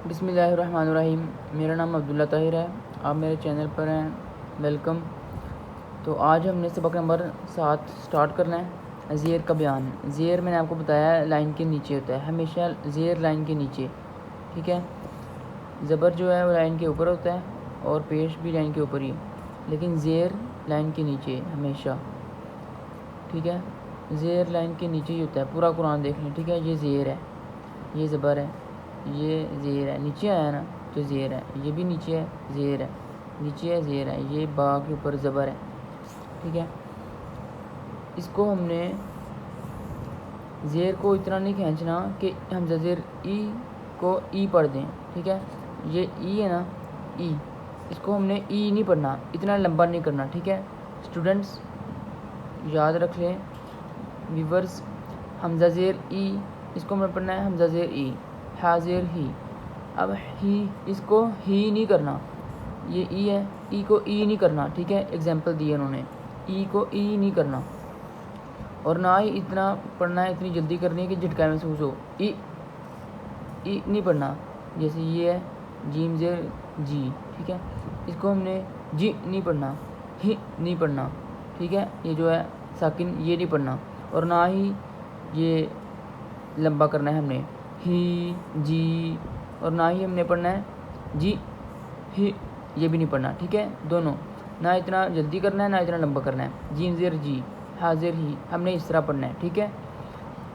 بسم اللہ الرحمن الرحیم۔ میرا نام عبداللہ طاہر ہے، آپ میرے چینل پر ہیں، ویلکم۔ تو آج ہم نے سبق نمبر 7 سٹارٹ کرنا ہے، زیر کا بیان۔ زیر میں نے آپ کو بتایا ہے لائن کے نیچے ہوتا ہے، ہمیشہ زیر لائن کے نیچے، ٹھیک ہے۔ زبر جو ہے وہ لائن کے اوپر ہوتا ہے اور پیش بھی لائن کے اوپر ہی، لیکن زیر لائن کے نیچے ہمیشہ، ٹھیک ہے۔ زیر لائن کے نیچے ہی ہوتا ہے، پورا قرآن دیکھ لیں، ٹھیک ہے۔ یہ زیر ہے، یہ زبر ہے، یہ زیر ہے، نیچے آیا نا تو زیر ہے، یہ بھی نیچے ہے زیر ہے، نیچے ہے زیر ہے، یہ با کے اوپر زبر ہے، ٹھیک ہے۔ اس کو ہم نے زیر کو اتنا نہیں کھینچنا کہ ہم زیر ای کو ای پڑھ دیں، ٹھیک ہے۔ یہ ای ہے نا، ای، اس کو ہم نے ای نہیں پڑھنا، اتنا لمبا نہیں کرنا، ٹھیک ہے۔ اسٹوڈنٹس یاد رکھ لیں، ویورز، حمزہ زیر ای، اس کو ہمیں پڑھنا ہے حمزہ زیر ای، حاضر ہی۔ اب ہی، اس کو ہی نہیں کرنا، یہ ای ہے، ای کو ای نہیں کرنا، ٹھیک ہے۔ ایگزامپل دی انہوں نے، ای کو ای نہیں کرنا، اور نہ ہی اتنا پڑھنا ہے، اتنی جلدی کرنی ہے کہ جھٹکا محسوس ہو۔ ای ای نہیں پڑھنا، جیسے یہ ہے جیم زیر جی، ٹھیک ہے۔ اس کو ہم نے جی نہیں پڑھنا، ہی نہیں پڑھنا، ٹھیک ہے۔ یہ جو ہے ساکن، یہ نہیں پڑھنا، اور نہ ہی یہ لمبا کرنا ہے ہم نے، ہی جی، اور نہ ہی ہم نے پڑھنا ہے جی ہی، یہ بھی نہیں پڑھنا، ٹھیک ہے۔ دونوں، نہ اتنا جلدی کرنا ہے نہ اتنا لمبا کرنا ہے۔ جیم زیر جی، حاضر ہی، ہم نے اس طرح پڑھنا ہے، ٹھیک ہے۔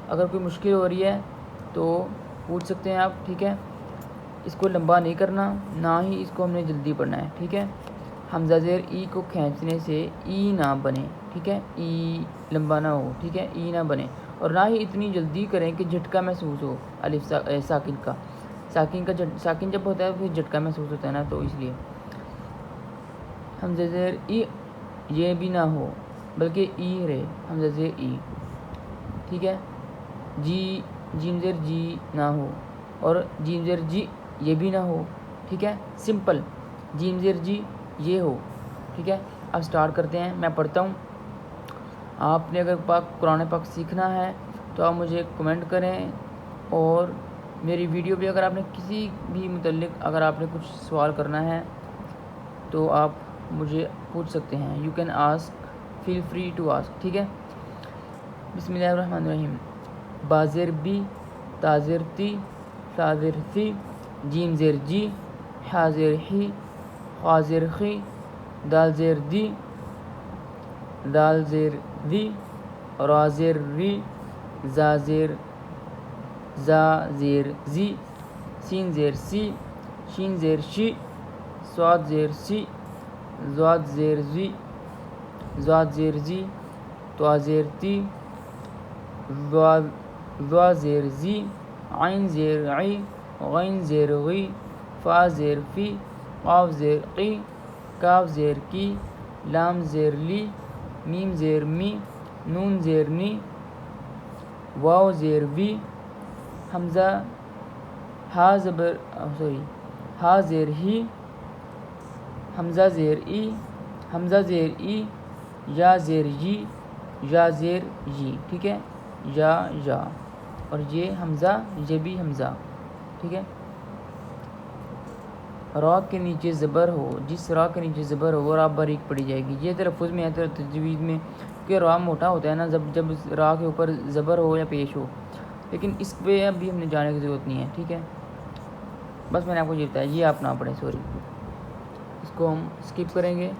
اگر کوئی مشکل ہو رہی ہے تو پوچھ سکتے ہیں آپ، ٹھیک ہے۔ اس کو لمبا نہیں کرنا، نہ ہی اس کو ہم نے جلدی پڑھنا ہے، ٹھیک ہے۔ حمزہ زیر ای کو کھینچنے سے ای نہ بنے، ٹھیک ہے، ای لمبا نہ ہو، ٹھیک ہے، ای نہ بنے، اور نہ ہی اتنی جلدی کریں کہ جھٹکا محسوس ہو الف ساکن کا۔ ساکن جب ہوتا ہے پھر جھٹکا محسوس ہوتا ہے نا، تو اس لیے حمزہ زیر ای یہ بھی نہ ہو، بلکہ ای رہے، حمزہ زیر ای، ٹھیک ہے۔ جی، جیم زیر جی نہ ہو، اور جیم زیر جی یہ بھی نہ ہو، ٹھیک ہے۔ سمپل جیم زیر جی یہ ہو، ٹھیک ہے۔ اب سٹارٹ کرتے ہیں، میں پڑھتا ہوں۔ آپ نے اگر قرآن پاک سیکھنا ہے تو آپ مجھے کمنٹ کریں، اور میری ویڈیو پہ اگر آپ نے کسی بھی متعلق اگر آپ نے کچھ سوال کرنا ہے تو آپ مجھے پوچھ سکتے ہیں، you can ask, feel free to ask, ٹھیک ہے۔ بسم اللہ الرحمن الرحیم۔ بازر بی، تازر تی، تازر ثی، جیم زیر جی، حاضر ہی، حاضر خی، دال زیر دی، دال زیر دی، را زیر ری، زا زیر زا زیر زی، سین زیر سی، شین زیر شی، سواد زیر سی، زواد زیر زی، زواد زیر زی، توا زیر تی، ذوا زیر زی، عین زیر عی، غین زیر غی، فا زیر فی، قاف زیر قی، کاف زیر کی، لام زیر لی، میم زیر می، نون زیر نی، واو زیر وی، حمزہ ہا زبر ہا زیر ہی، حمزہ زیر ای، حمزہ زیر ای، یا زیر یی، یا زیر یی، ٹھیک ہے، یا، اور یہ حمزہ، یہ بھی حمزہ، ٹھیک ہے۔ را کے نیچے زبر ہو، جس را کے نیچے زبر ہو وہ را باریک پڑی جائے گی، یہ تلفظ میں ہے، تجوید میں، کہ را موٹا ہوتا ہے نا جب را کے اوپر زبر ہو یا پیش ہو، لیکن اس پہ ابھی ہم نے جانے کی ضرورت نہیں ہے، ٹھیک ہے۔ بس میں نے آپ کو یہ بتایا، یہ آپ نہ پڑھیں، سوری، اس کو ہم اسکپ کریں گے،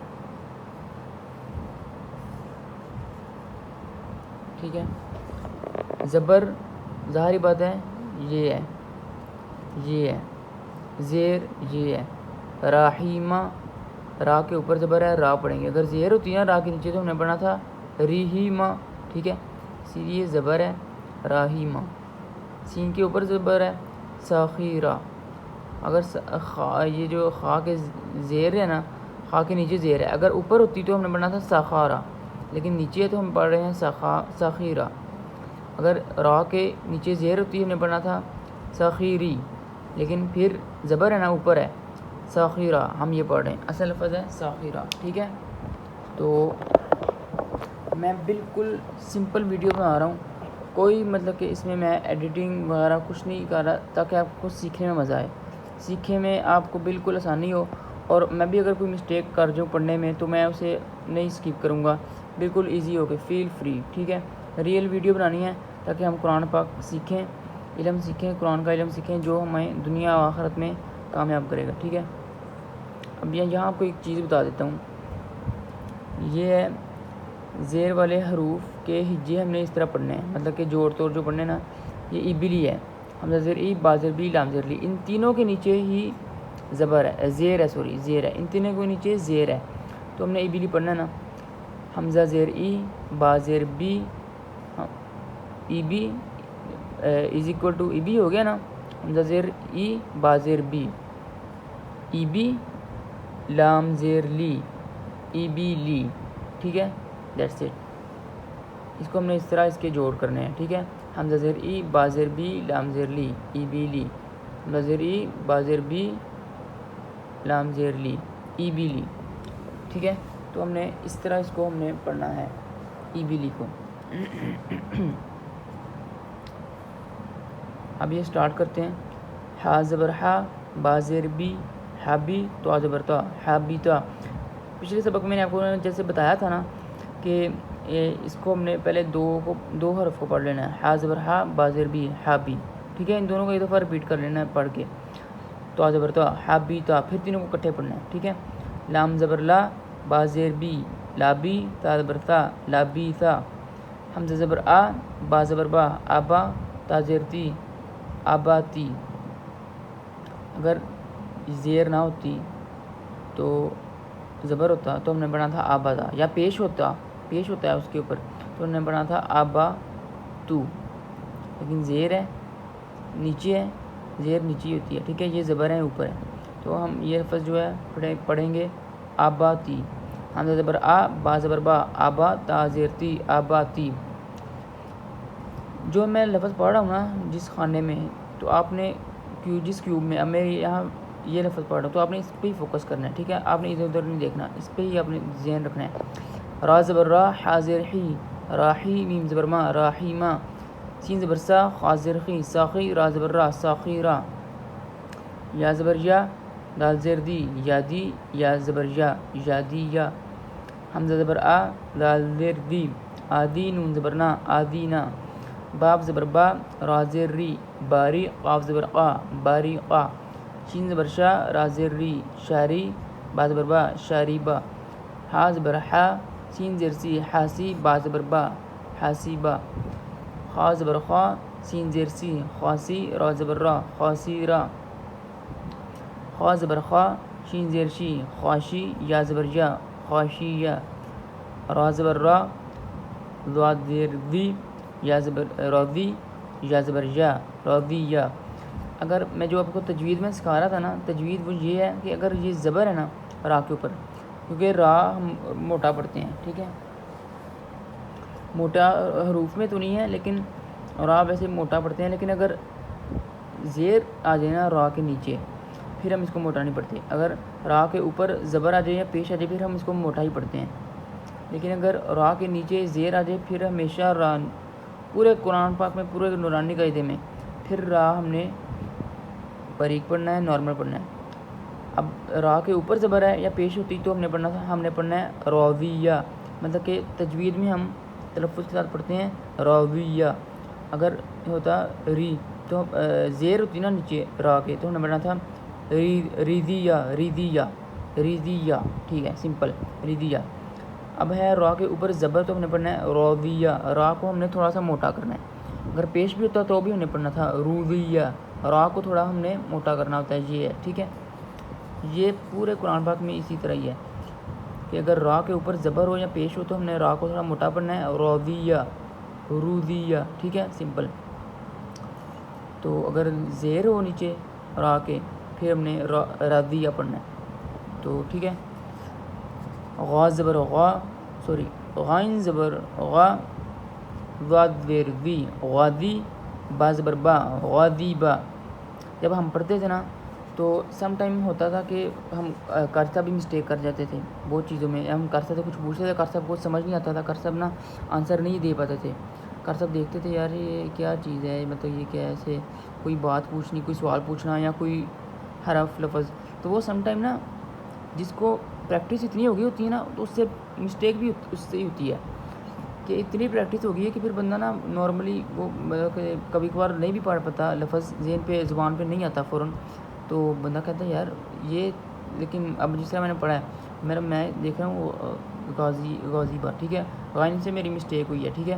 ٹھیک ہے۔ زبر ظاہری بات ہے، یہ ہے، یہ ہے، زیر یہ ہے، راحیمہ، را کے اوپر زبر ہے، را پڑھیں گے، اگر زیر ہوتی ہے نا را کے نیچے تو ہم نے پڑھنا تھا ریحیمہ، ٹھیک ہے، اسی لیے زبر ہے راحیمہ۔ سین کے اوپر زبر ہے ساخیرہ، اگر یہ جو خا کے زیر ہے نا، خا کے نیچے زیر ہے، اگر اوپر ہوتی تو ہم نے پڑھنا تھا ساخارہ، لیکن نیچے ہے تو ہم پڑھ رہے ہیں ساخیرہ۔ اگر را کے نیچے زیر ہوتی ہم نے پڑھنا تھا ساخیری، لیکن پھر زبر ہے نا اوپر ہے ساخیرہ، ہم یہ پڑھ رہے ہیں، اصل لفظ ہے ساخیرہ، ٹھیک ہے۔ تو میں بالکل سمپل ویڈیو بنا رہا ہوں، کوئی مطلب کہ اس میں ایڈیٹنگ وغیرہ کچھ نہیں کر رہا، تاکہ آپ کو سیکھنے میں مزہ آئے۔ سیکھے میں آپ کو بالکل آسانی ہو، اور میں بھی اگر کوئی مسٹیک کر جاؤں پڑھنے میں تو میں اسے نہیں اسکپ کروں گا، بالکل ایزی ہو کے فیل فری. ٹھیک ہے، ریئل ویڈیو بنانی ہے تاکہ ہم قرآن پاک سیکھیں، علم سیکھیں، قرآن کا علم سیکھیں جو ہمیں دنیا و آخرت میں کامیاب کرے گا. ٹھیک ہے، اب یہاں آپ کو ایک چیز بتا دیتا ہوں. یہ ہے زیر والے حروف کے ہجے ہم نے اس طرح پڑھنے ہیں، مطلب کہ جوڑ توڑ جو پڑھنے نا، یہ ایبلی ہے، حمزہ زیر ای، با زیر بی، لام زیر لی. ان تینوں کے نیچے ہی زبر ہے، زیر ہے، زیر ہے. ان تینوں کے نیچے زیر ہے تو ہم نے ایبلی پڑھنا ہے نا. حمزہ زیر ای، با زیر بی، ای بی از اکول ٹو ای بی ہو گیا نا. حمزہ زیر ای، با زیر بی، ای بی، لام زیر لی، ای بی لی. ٹھیک ہے، دیٹس اٹ. اس کو ہم نے اس طرح اس کے جوڑ کرنے ہیں. ٹھیک ہے، حمزہ زیر ای، با زیر بی، لام زیر لی، ای بی لی. حمزہ زیر ای، با زیر بی، لام زیر لی، ای بی لی. ٹھیک ہے، تو ہم نے اس طرح اس کو ہم نے پڑھنا ہے، ای بی لی کو. اب یہ سٹارٹ کرتے ہیں. ہا زبر ہا، با زیر بی، حابی، تو زبر تا، حابیتا. پچھلے سبق میں نے آپ کو جیسے بتایا تھا نا کہ اس کو ہم نے پہلے دو حرف کو پڑھ لینا ہے، ہا زبر ہا، با زیر بی، حابی. ٹھیک ہے، ان دونوں کو ایک دفعہ ریپیٹ کر لینا ہے پڑھ کے، تو زبر تا، حابیتا. پھر تینوں کو اکٹھے پڑھنا ہے. ٹھیک ہے، لام زبر لا، با زیر بی، لابی، تا زبر تا، لابی تا. حمزہ زبر آ، با زبر با، آبا، تا زیر تی، آباتی. اگر زیر نہ ہوتی تو زبر ہوتا تو ہم نے پڑھا تھا آبادا، یا پیش ہوتا ہے اس کے اوپر تو ہم نے پڑھا تھا آبا تو. لیکن زیر ہے، نیچے ہے، زیر نیچی ہوتی ہے. ٹھیک ہے، یہ زبر ہے اوپر ہے تو ہم یہ لفظ جو ہے پڑھیں گے آباتی. حمزہ زبر آ، با زبر با، آبا، تا زیر تی، آباتی. جو میں لفظ پڑھ رہا ہوں نا جس خانے میں، تو آپ نے جس کیوب میں، اب میں یہاں یہ لفظ پڑھ رہا ہوں تو آپ نے اس پہ ہی فوکس کرنا ہے. ٹھیک ہے، آپ نے ادھر ادھر نہیں دیکھنا، اس پہ ہی آپ نے ذہن رکھنا ہے. را زبر را، حا زیر حی، راحی، میم زبر ما، راحیما. سین زبر سا، خا زیر خی، ساخی، را زبر را، ساخیرا. یا زبر یا، دال زیر دی، یادی، یا زبر یا، یادیا. حمزہ زبر آ، دال زیر دی، آدی، نون زبر نا، آدینا. باب زبر با، را زیر ری، باری، قاف زبر قا، باریقا. شین زبر شا، را زیر ری، شاری، با زبر با، شاریبا. ہا زبر ہا، سین زیر سی، حاسی، با زبر با، حاسیبا. خا زبر خا، سین زیر سی، خاسی، را زبر را، خاسیرا. خا زبر خا، شین زیر شی، خواشی، یا زبر یا، خواشیا. را زبر را، ضاد زیر دی، یا زبر راضی، یا زبر یا، راضیہ. اگر میں جو آپ کو تجوید میں سکھا رہا تھا نا، تجوید وہ یہ ہے کہ اگر یہ زبر ہے نا را کے اوپر، کیونکہ را ہم موٹا پڑھتے ہیں. ٹھیک ہے، موٹا حروف میں تو نہیں ہے لیکن را ویسے موٹا پڑھتے ہیں، لیکن اگر زیر آ جائے نا را کے نیچے پھر ہم اس کو موٹا نہیں پڑھتے. اگر را کے اوپر زبر آ جائے یا پیش آ جائے پھر ہم اس کو موٹا ہی پڑھتے ہیں. لیکن اگر را کے نیچے زیر آ جائے پھر ہمیشہ را، پورے قرآن پاک میں، پورے نورانی قاعدے میں پھر را ہم نے باریک پڑھنا ہے، نارمل پڑھنا ہے. اب را کے اوپر زبر ہے یا پیش ہوتی تو ہم نے پڑھنا ہے راویہ، مطلب کہ تجوید میں ہم تلفظ کے ساتھ پڑھتے ہیں راویہ. اگر ہوتا ری تو زیر ہوتی نا نیچے را کے تو ہم نے پڑھنا تھا ریدیہ، ریدیہ، ریدیہ. ٹھیک ہے، سمپل ریدیہ. اب ہے را کے اوپر زبر تو ہم نے پڑھنا ہے رویہ، را کو ہم نے تھوڑا سا موٹا کرنا ہے. اگر پیش بھی ہوتا تو بھی ہم نے پڑھنا تھا رویہ، را کو تھوڑا ہم نے موٹا کرنا ہوتا ہے. یہ ہے، ٹھیک ہے، یہ پورے قرآن پاک میں اسی طرح ہی ہے کہ اگر را کے اوپر زبر ہو یا پیش ہو تو ہم نے را کو تھوڑا موٹا پڑھنا ہے، رویہ، روذیہ. ٹھیک ہے، سمپل. تو اگر زیر ہو نیچے را کے پھر ہم نے راضیہ پڑھنا ہے. تو ٹھیک ہے، غا زبر غا، غائن زبر غا، ضاد زیر ذی، غادی، با زبر با، غادیبا. جب ہم پڑھتے تھے نا تو سم ٹائم ہوتا تھا کہ ہم کرسا بھی مسٹیک کر جاتے تھے بہت چیزوں میں. ہم کرسا سے کچھ پوچھتے تھے، کرسا کو سمجھ نہیں آتا تھا، کرسا نا آنسر نہیں دے پاتے تھے. کرسا دیکھتے تھے یار یہ کیا چیز ہے، مطلب یہ کیا ایسے کوئی بات پوچھنی، کوئی سوال پوچھنا یا کوئی حرف لفظ، تو وہ سم ٹائم نا جس کو پریکٹس اتنی ہوگی ہوتی ہے نا تو اس سے مسٹیک بھی اس سے ہی ہوتی ہے کہ اتنی پریکٹس ہو گئی ہے کہ پھر بندہ نا نارملی وہ مطلب کہ کبھی کبھار نہیں بھی پڑھ پاتا، لفظ ذہن پہ زبان پہ نہیں آتا فوراً، تو بندہ کہتا ہے یار یہ، لیکن اب جس طرح میں نے پڑھا ہے میں دیکھ رہا ہوں وہ غازی با، ٹھیک ہے، غائن سے میری مسٹیک ہوئی ہے، ٹھیک ہے،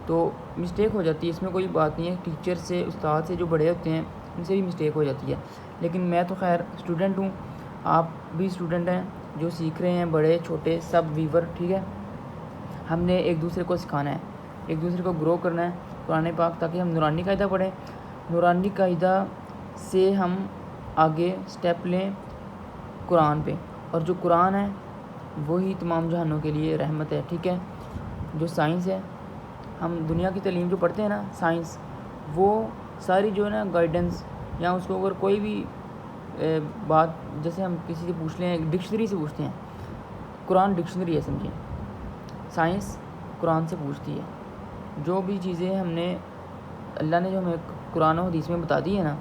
تو مسٹیک ہو جاتی ہے، اس میں کوئی بات نہیں ہے، ٹیچر سے استاد سے جو بڑے ہوتے ہیں ان سے بھی مسٹیک ہو جاتی ہے، لیکن میں تو خیر اسٹوڈنٹ ہوں، آپ بھی اسٹوڈنٹ ہیں جو سیکھ رہے ہیں، بڑے چھوٹے سب ویور، ٹھیک ہے، ہم نے ایک دوسرے کو سکھانا ہے، ایک دوسرے کو گرو کرنا ہے قرآن پاک، تاکہ ہم نورانی قاعدہ پڑھیں، نورانی قاعدہ سے ہم آگے سٹیپ لیں قرآن پہ، اور جو قرآن ہے وہی تمام جہانوں کے لیے رحمت ہے، ٹھیک ہے، جو سائنس ہے، ہم دنیا کی تعلیم جو پڑھتے ہیں نا سائنس، وہ ساری جو ہے نا گائیڈنس، یا اس کو اگر کوئی بھی بات جیسے ہم کسی سے پوچھ لیں، ڈکشنری سے پوچھتے ہیں، قرآن ڈکشنری ہے سمجھیں، سائنس قرآن سے پوچھتی ہے، جو بھی چیزیں ہم نے اللہ نے جو ہمیں قرآن و حدیث میں بتا دی ہے نا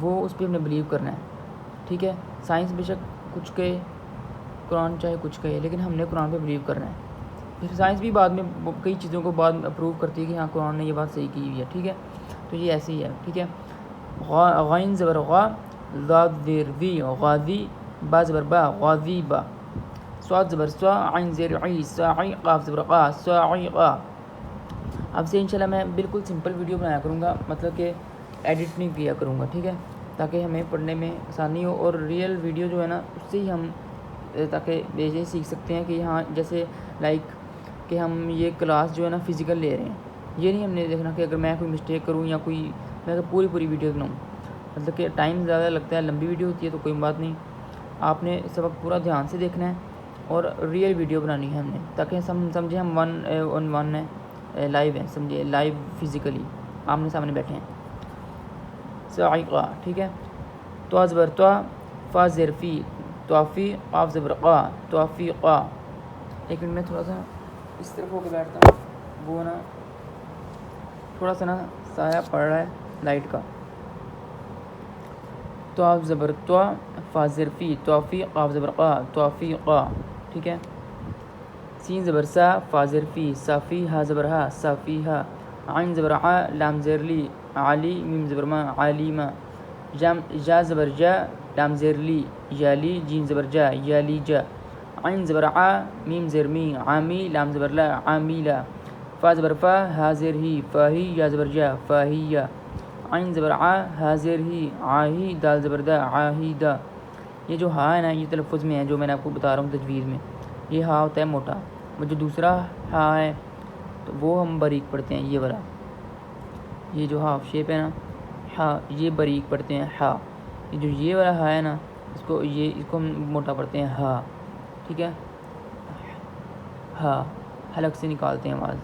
وہ اس پہ ہم نے بلیو کرنا ہے، ٹھیک ہے، سائنس بے شک کچھ کہے، قرآن چاہے کچھ کہے، لیکن ہم نے قرآن پہ بلیو کرنا ہے، پھر سائنس بھی بعد میں کئی چیزوں کو بعد میں اپروو کرتی ہے کہ ہاں قرآن نے یہ بات صحیح کی ہوئی ہے، ٹھیک ہے، تو یہ ایسے ہی ہے، ٹھیک ہے، غائن زبر غا، ذات زیر ذی، غازی، با زبر با، غازی با، صاد زبر سوا، عین زیر عی، ساعی، قاف زبر قا، ساعقا۔ اب سے انشاءاللہ میں بالکل سمپل ویڈیو بنایا کروں گا، مطلب کہ ایڈٹ نہیں کیا کروں گا، ٹھیک ہے، تاکہ ہمیں پڑھنے میں آسانی ہو، اور ریئل ویڈیو جو ہے نا اس سے ہی ہم تاکہ یہ سیکھ سکتے ہیں کہ ہاں جیسے لائک کہ ہم یہ کلاس جو ہے نا فزیکل لے رہے ہیں، یہ نہیں ہم نے دیکھنا کہ اگر میں کوئی مسٹیک کروں یا کوئی میں اگر پوری ویڈیو بناؤں، مطلب کہ ٹائم زیادہ لگتا ہے، لمبی ویڈیو ہوتی ہے تو کوئی بات نہیں، آپ نے سبق پورا دھیان سے دیکھنا ہے اور ریئل ویڈیو بنانی ہے ہم نے، تاکہ سمجھیں ہم ون آن ون ہیں، لائیو ہیں، سمجھے لائیو فزیکلی آمنے سامنے بیٹھے ہیں، صاعقہ، ٹھیک ہے، تو زبر تو، فا زیر فی، توافی، قاف زبر قا، توافیقا، ایک منٹ میں تھوڑا سا اس طرف ہو کے بیٹھتا ہوں، وہ نا تھوڑا سا نا سایہ پڑ رہا ہے لائٹ کا، تو زبر تو، فا زیر فی، توافی، قاف زبر قا، توافیقا، ٹھیک ہے، سین زبر سا، فا زیر فی، صافی، ہا زبر ہا، صافیہا، عین زبر ع، لام زیر لی، علی، میم زبر ما، علیما، جا زبر جا، لام زیر لی، یالی، جیم زبر جا، یالی جا، عین زبر ع، میم زیر می، عامی، لام زبر لا، عامیلا، فا زبر فا، ہا زیر ہی، فاہی، یا زبر جا، فاہیا، عین زبر ع، ہا زیر ہی، عاہی، دال زبر دا، عاہیدہ، یہ جو ہا ہے نا یہ تلفظ میں ہے جو میں نے آپ کو بتا رہا ہوں تجوید میں، یہ ہا ہوتا ہے موٹا، وہ جو دوسرا ہا ہے تو وہ ہم باریک پڑھتے ہیں، یہ والا، یہ جو ہاف شیپ ہے نا ہا، یہ باریک پڑھتے ہیں ہا، یہ جو یہ والا ہا ہے نا اس کو ہم موٹا پڑھتے ہیں ہا، ٹھیک ہے، ہا حلق سے نکالتے ہیں آواز،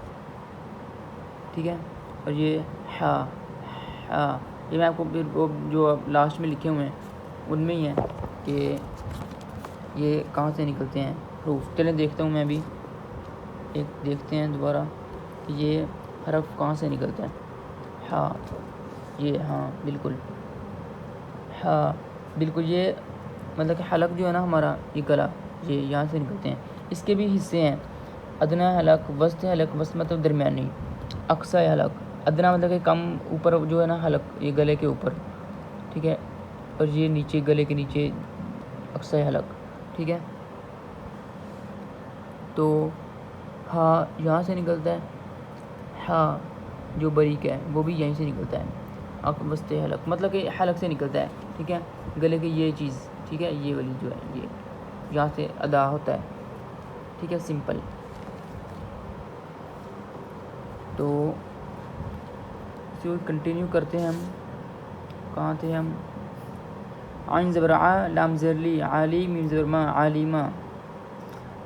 ٹھیک ہے، اور یہ ہا، یہ میں آپ کو جو لاسٹ میں لکھے ہوئے ہیں ان میں ہی ہے کہ یہ کہاں سے نکلتے ہیں حروف، چلیں دیکھتا ہوں میں بھی، ایک دیکھتے ہیں دوبارہ کہ یہ حرف کہاں سے نکلتا ہے، ہا، یہ ہاں بالکل، ہا بالکل، یہ مطلب کہ حلق جو ہے نا ہمارا یہ گلا، یہ یہاں سے نکلتے ہیں، اس کے بھی حصے ہیں، ادنا حلق، وسط حلق، وسط مطلب درمیانی، اقصی حلق، ادنا مطلب کہ کم اوپر جو ہے نا حلق یہ گلے کے اوپر، ٹھیک ہے، اور یہ نیچے گلے کے نیچے اقصی حلق، ٹھیک ہے، تو ہا یہاں سے نکلتا ہے، ہا جو باریک ہے وہ بھی یہیں سے نکلتا ہے، وسط حلق مطلب کہ حلق سے نکلتا ہے، ٹھیک ہے، گلے کی یہ چیز، ٹھیک ہے، یہ والی جو ہے یہ یہاں سے ادا ہوتا ہے، ٹھیک ہے، سمپل، تو اسی کنٹینیو کرتے ہیں ہم، کہاں تھے ہم، عین زبر ع، لام زیر لی، عالی، میم زبر ما، عالیما،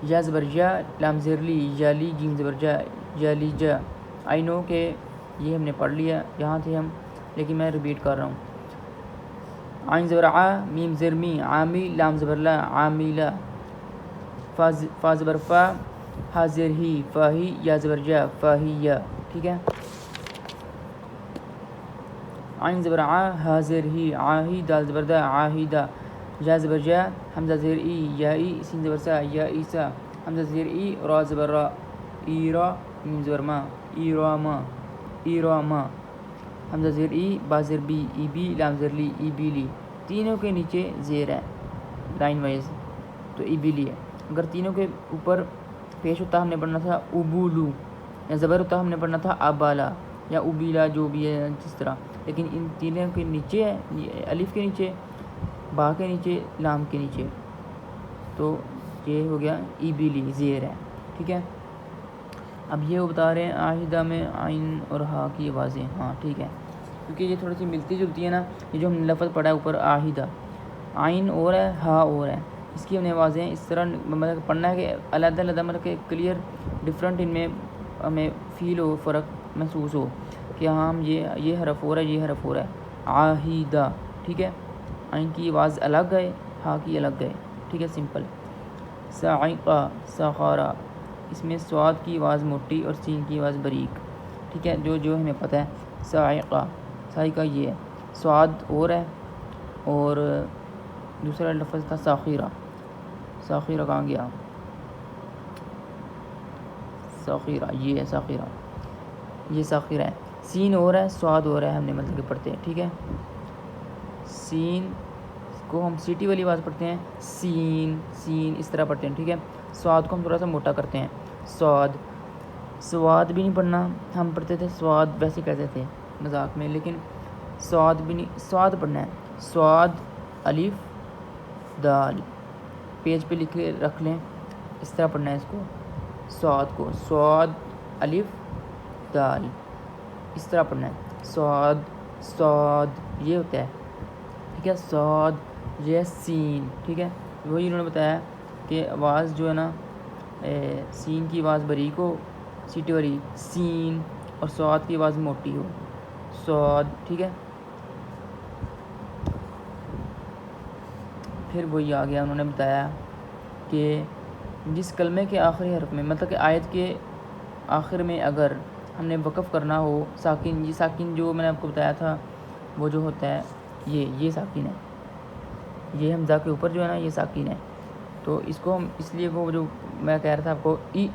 یا زبر جا، لام زیر لی، یالی، جیم زبر جا، یالی جا، آئی نو کہ یہ ہم نے پڑھ لیا، یہاں تھے ہم لیکن میں ریپیٹ کر رہا ہوں، عین زبر ع، میم زیر می، عامی، لام زبر لا، عامیلا، فا زبر فا، ہا زیر ہی، فاہی، یا زبر جا، فاہیا، ٹھیک ہے، عین زبر ع ہا زیر ہی عاہی دال زبر دا عاہدہ جا زبر جا حمزہ زیر ای یا ای سین زبر سا یا عیسیٰ حمزہ زیر ای را زبر را ایرا میم زبر ما ایراما ایراما حمزہ زیر ای با زیر بی ای بی لام زیر لی ای بیلی تینوں کے نیچے زیر ہے لائن وائز تو ای بیلی ہے. اگر تینوں کے اوپر پیش ہوتا ہم نے پڑھنا تھا ابولو یا زبر ہوتا ہم نے پڑھنا تھا ابالا یا ابیلا جو بھی ہے جس طرح. لیکن ان تینوں کے نیچے ہے الف کے نیچے با کے نیچے لام کے نیچے تو یہ ہو گیا ای بیلی زیر ہے. ٹھیک ہے. اب یہ وہ بتا رہے ہیں عاہدہ میں عین اور ہا کی آوازیں. ہاں ٹھیک ہے کیونکہ یہ تھوڑی سی ملتی جلتی ہے نا. یہ جو ہم نے لفظ پڑھا ہے اوپر عاہدہ عین اور ہے ہا اور ہے اس کی ہم نے آوازیں اس طرح مطلب پڑھنا ہے کہ علیحدہ علیحدہ مطلب کہ کلیئر ڈفرینٹ ان میں ہمیں فیل ہو فرق محسوس ہو کہ ہاں ہم یہ حرف ہو رہا ہے یہ حرف ہو رہا ہے عاہدہ. ٹھیک ہے. عین کی آواز الگ ہے ہا کی الگ ہے. ٹھیک ہے سمپل. صاعقہ سخارہ اس میں صاد کی آواز موٹی اور سین کی آواز باریک. ٹھیک ہے جو ہمیں پتہ ہے. صاعقہ صاعقہ یہ ہے صاد اور ہے اور دوسرا لفظ تھا ساخرہ. ساخرہ کہاں گیا ساخرہ یہ ہے ساخرہ یہ ساخرہ ہے. سین اور ہے صاد اور ہے ہم نے مطلب کہ پڑھتے ہیں. ٹھیک ہے. سین کو ہم سیٹی والی آواز پڑھتے ہیں سین سین اس طرح پڑھتے ہیں. ٹھیک ہے. صاد کو ہم تھوڑا سا موٹا کرتے ہیں صاد. سواد بھی نہیں پڑھنا ہم پڑھتے تھے سواد ویسے کہتے تھے مذاق میں لیکن سواد بھی نہیں سواد پڑھنا ہے سواد الف دال پیج پہ لکھ کے رکھ لیں اس طرح پڑھنا ہے اس کو سواد کو سواد الف دال اس طرح پڑھنا ہے سواد سواد یہ ہوتا ہے. ٹھیک ہے. سواد یہ سین. ٹھیک ہے. وہی انہوں نے بتایا کہ آواز جو ہے نا سین کی آواز باریک ہو سیٹی والی سین اور سواد کی آواز موٹی ہو سواد. ٹھیک ہے. پھر وہی آ گیا انہوں نے بتایا کہ جس کلمے کے آخری حرف میں مطلب کہ آیت کے آخر میں اگر ہم نے وقف کرنا ہو ساکن یہ ساکن جو میں نے آپ کو بتایا تھا وہ جو ہوتا ہے یہ ساکن ہے یہ حمزہ کے اوپر جو ہے نا یہ ساکن ہے. تو اس کو ہم اس لیے وہ جو میں کہہ رہا تھا آپ کو ای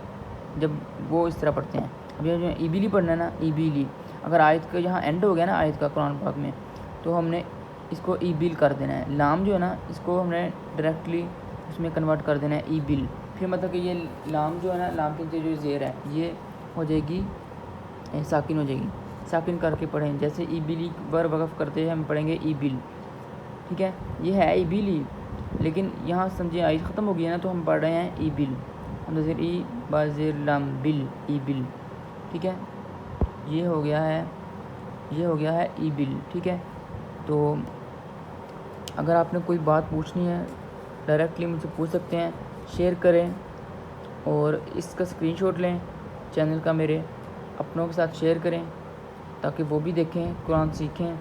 جب وہ اس طرح پڑھتے ہیں. اب یہ جو ای بیلی پڑھنا ہے نا ای بیلی اگر آیت کا جہاں اینڈ ہو گیا نا آیت کا قرآن پاک میں تو ہم نے اس کو ای بیل کر دینا ہے. لام جو ہے نا اس کو ہم نے ڈائریکٹلی اس میں کنورٹ کر دینا ہے ای بیل. پھر مطلب کہ یہ لام جو ہے نا لام کے جو زیر ہے یہ ہو جائے گی ساکن ہو جائے گی. ساکن کر کے پڑھیں جیسے ای بیلی پر وقف کرتے ہیں ہم پڑھیں گے ای بیل. ٹھیک ہے. یہ ہے ای بیلی لیکن یہاں سمجھے آیت ختم ہو گئی ہے نا تو ہم پڑھ رہے ہیں ای بیل ہم زیر ای با زیر لام بل ای بیل. ٹھیک ہے. یہ ہو گیا ہے ای بیل. ٹھیک ہے. تو اگر آپ نے کوئی بات پوچھنی ہے ڈائریکٹلی مجھ سے پوچھ سکتے ہیں. شیئر کریں اور اس کا اسکرین شاٹ لیں چینل کا میرے اپنوں کے ساتھ شیئر کریں تاکہ وہ بھی دیکھیں قرآن سیکھیں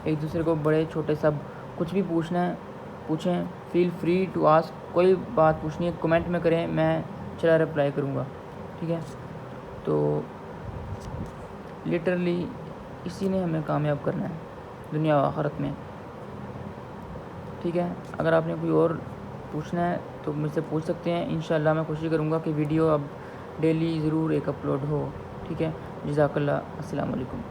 ایک دوسرے کو. بڑے چھوٹے سب کچھ بھی پوچھنا ہے پوچھیں. Feel free to ask. کوئی بات پوچھنی ہے کمنٹ میں کریں میں چلا رپلائی کروں گا. ٹھیک ہے. تو لٹرلی اسی نے ہمیں کامیاب کرنا ہے دنیا و آخرت میں. ٹھیک ہے. اگر آپ نے کوئی اور پوچھنا ہے تو مجھ سے پوچھ سکتے ہیں. انشاءاللہ میں کوشش کروں گا کہ ویڈیو اب ڈیلی ضرور ایک اپلوڈ ہو. ٹھیک ہے. جزاک اللہ. السلام علیکم.